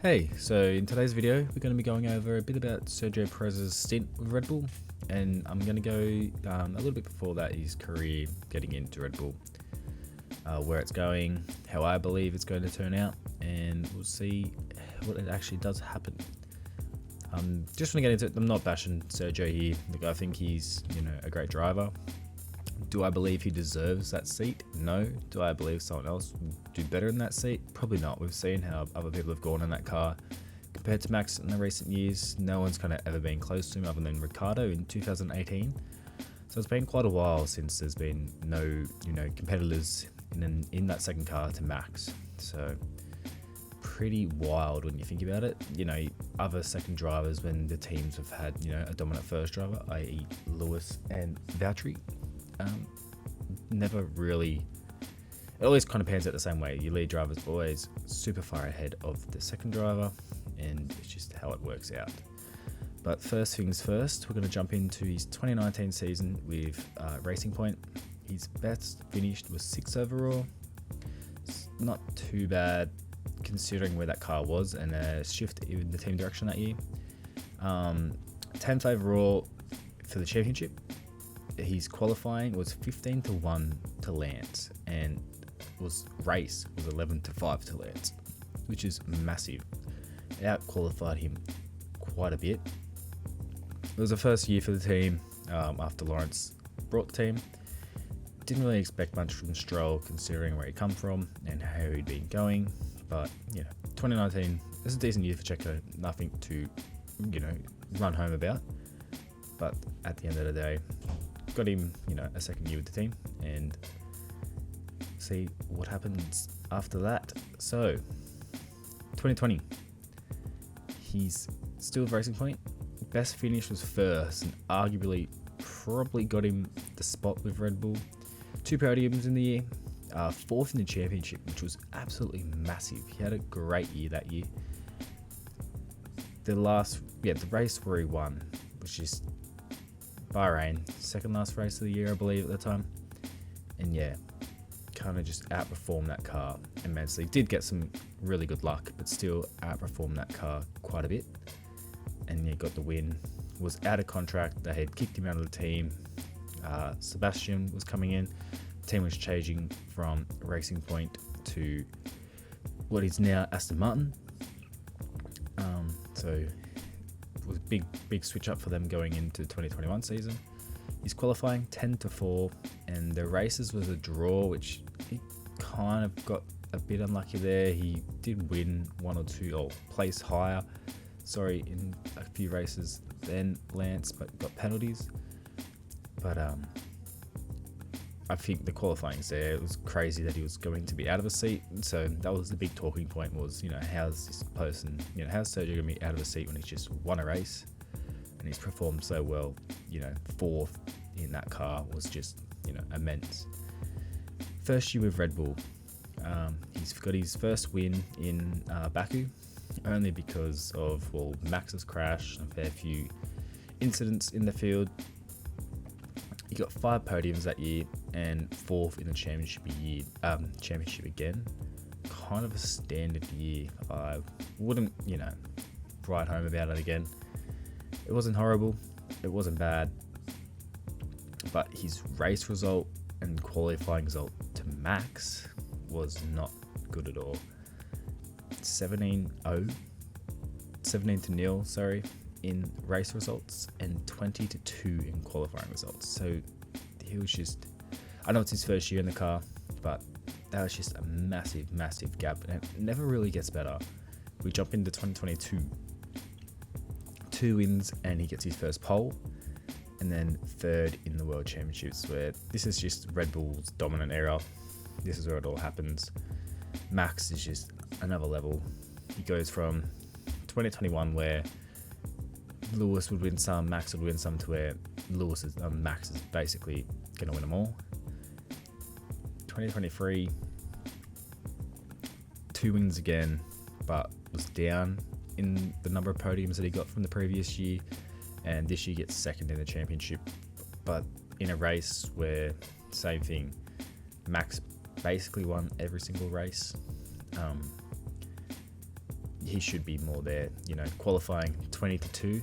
Hey, so in today's video, we're going to be going over a bit about Sergio Perez's stint with Red Bull, and I'm going to go a little bit before that, his career getting into Red Bull, where it's going, how I believe it's going to turn out, and we'll see what it actually does happen. Just want to get into it. I'm not bashing Sergio here. Like, I think he's, a great driver. Do I believe he deserves that seat? No. Do I believe someone else will do better in that seat? Probably not. We've seen how other people have gone in that car. Compared to Max in the recent years, no one's kind of ever been close to him other than Ricciardo in 2018. So it's been quite a while since there's been no, competitors in that second car to Max. So pretty wild when you think about it. Other second drivers when the teams have had, a dominant first driver, i.e. Lewis and Valtteri. Never really, it always kind of pans out the same way. Your lead driver's always super far ahead of the second driver, and it's just how it works out. But first things first, we're going to jump into his 2019 season with Racing Point. His best finished was 6th overall. It's not too bad considering where that car was and a shift in the team direction that year. 10th overall for the championship. His qualifying was 15-1 to Lance, and race was 11-5 to Lance, which is massive. It out-qualified him quite a bit. It was the first year for the team after Lawrence brought the team. Didn't really expect much from Stroll considering where he come from and how he'd been going, but 2019 is a decent year for Checo. Nothing to run home about, but at the end of the day, got him, a second year with the team, and see what happens after that. So, 2020, he's still with Racing Point. Best finish was first, and arguably probably got him the spot with Red Bull. 2 podiums in the year, 4th in the championship, which was absolutely massive. He had a great year that year. The race where he won was just Bahrain, second last race of the year, I believe, at the time. And kind of just outperformed that car immensely. Did get some really good luck, but still outperformed that car quite a bit. And got the win. Was out of contract. They had kicked him out of the team. Sebastian was coming in. The team was changing from Racing Point to what is now Aston Martin. So it was a big switch up for them going into the 2021 season. He's qualifying 10-4, and the races was a draw, which he kind of got a bit unlucky there. He did win one or two, or place higher, in a few races than Lance, but got penalties. But I think the qualifying's there. It was crazy that he was going to be out of a seat. So that was the big talking point was, how's this person, how's Sergio going to be out of a seat when he's just won a race and he's performed so well. 4th in that car was just, immense. First year with Red Bull. He's got his first win in Baku, only because of, Max's crash and a fair few incidents in the field. He got 5 podiums that year and 4th in the championship again. Kind of a standard year. I wouldn't, write home about it again. It wasn't horrible. It wasn't bad. But his race result and qualifying result to Max was not good at all. 17-0, in race results and 20-2 in qualifying results. So he was just, I know it's his first year in the car, but that was just a massive gap, and it never really gets better. We jump into 2022, 2 wins, and he gets his first pole, and then 3rd in the World Championships, where this is just Red Bull's dominant era. This is where it all happens. Max is just another level. He goes from 2021 where Lewis would win some, Max would win some, to where Max is basically going to win them all. 2023, 2 wins again, but was down in the number of podiums that he got from the previous year, and this year gets 2nd in the championship, but in a race where, same thing, Max basically won every single race. he should be more there. You know, qualifying 20-2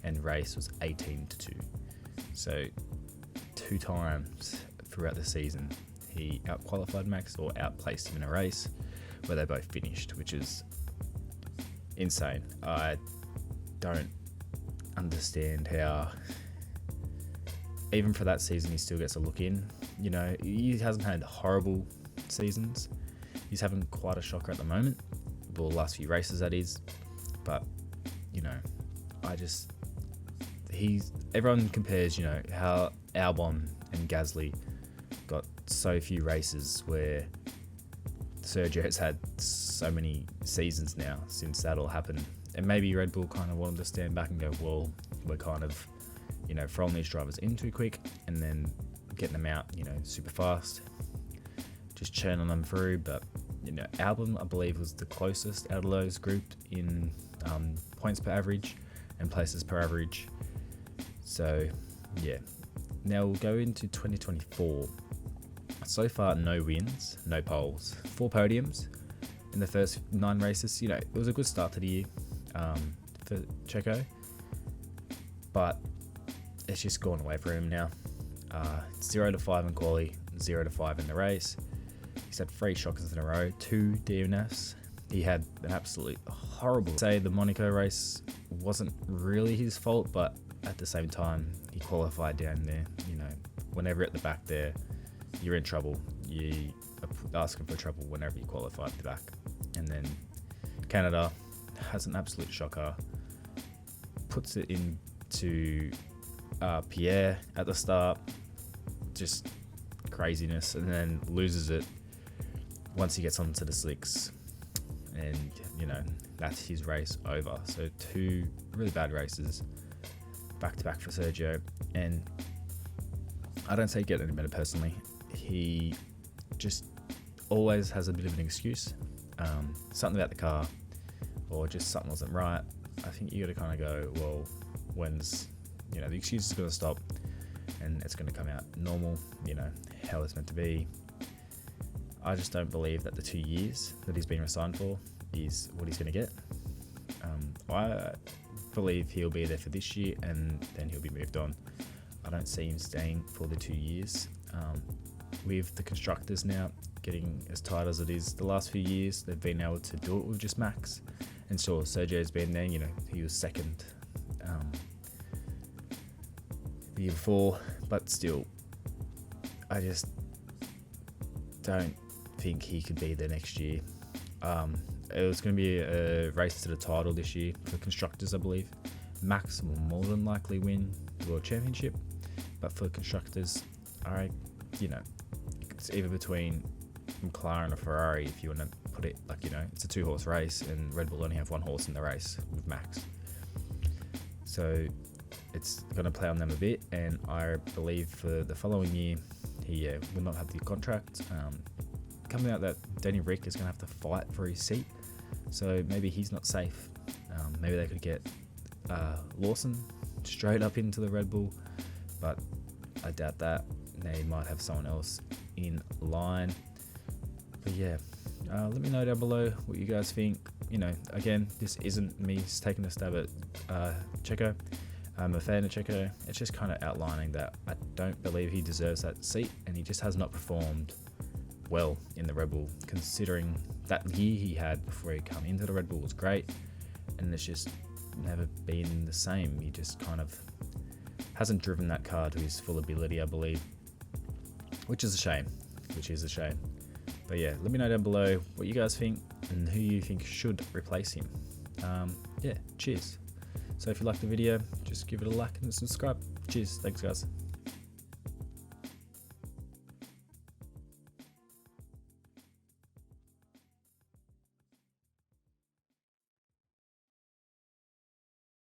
and race was 18-2. So 2 times throughout the season he out-qualified Max or outplaced him in a race where they both finished, which is insane. I don't understand how, even for that season, he still gets a look in. You know, he hasn't had horrible seasons. He's having quite a shocker at the moment. Well, the last few races, that is. But, you know, everyone compares, you know, how Albon and Gasly got so few races, where Sergio has had so many seasons now since that all happened. And maybe Red Bull kind of wanted to stand back and go, well, we're kind of, you know, throwing these drivers in too quick and then getting them out, you know, super fast, just churning them through. But, you know, Albon, I believe, was the closest out of those grouped in points per average and places per average. So, yeah. Now we'll go into 2024. So far, no wins, no poles, 4 podiums in the first 9 races. You know, it was a good start to the year for Checo, but it's just gone away for him now. 0-5 in quali, 0-5 in the race. He's had 3 shockers in a row, 2 DNFs. He had an absolutely horrible. Say the Monaco race wasn't really his fault, but at the same time, he qualified down there. You know, whenever at the back there, you're in trouble. You are asking for trouble whenever you qualify at the back. And then Canada has an absolute shocker. Puts it into Pierre at the start. Just craziness. And then loses it once he gets onto the slicks. And, you know, that's his race over. So 2 really bad races back to back for Sergio. And I don't say get any better personally. He just always has a bit of an excuse. Something about the car, or just something wasn't right. I think you got to kind of go, well, when's, you know, the excuse is going to stop and it's going to come out normal, you know, how it's meant to be. I just don't believe that the 2 years that he's been resigned for is what he's going to get. I believe he'll be there for this year and then he'll be moved on. I don't see him staying for the 2 years. With the constructors now getting as tight as it is, the last few years they've been able to do it with just Max. And sure, Sergio's been there, you know, he was second the year before, but still, I just don't think he could be there next year. It was going to be a race to the title this year for constructors, I believe. Max will more than likely win the World Championship, but for constructors, you know, it's either between McLaren or Ferrari if you want to put it like, you know, it's a 2-horse race and Red Bull only have 1 horse in the race with Max. So it's going to play on them a bit, and I believe for the following year he will not have the contract. Coming out that Danny Rick is going to have to fight for his seat, so maybe he's not safe. Maybe they could get Lawson straight up into the Red Bull, but I doubt that. They might have someone else in line. But yeah, let me know down below what you guys think. You know, again, this isn't me taking a stab at Checo. I'm a fan of Checo. It's just kind of outlining that I don't believe he deserves that seat, and he just has not performed well in the Red Bull, considering that year he had before he came into the Red Bull was great, and it's just never been the same. He just kind of hasn't driven that car to his full ability, I believe, which is a shame. But yeah, let me know down below what you guys think and who you think should replace him. Yeah, cheers. So if you liked the video, just give it a like and subscribe. Cheers. Thanks, guys.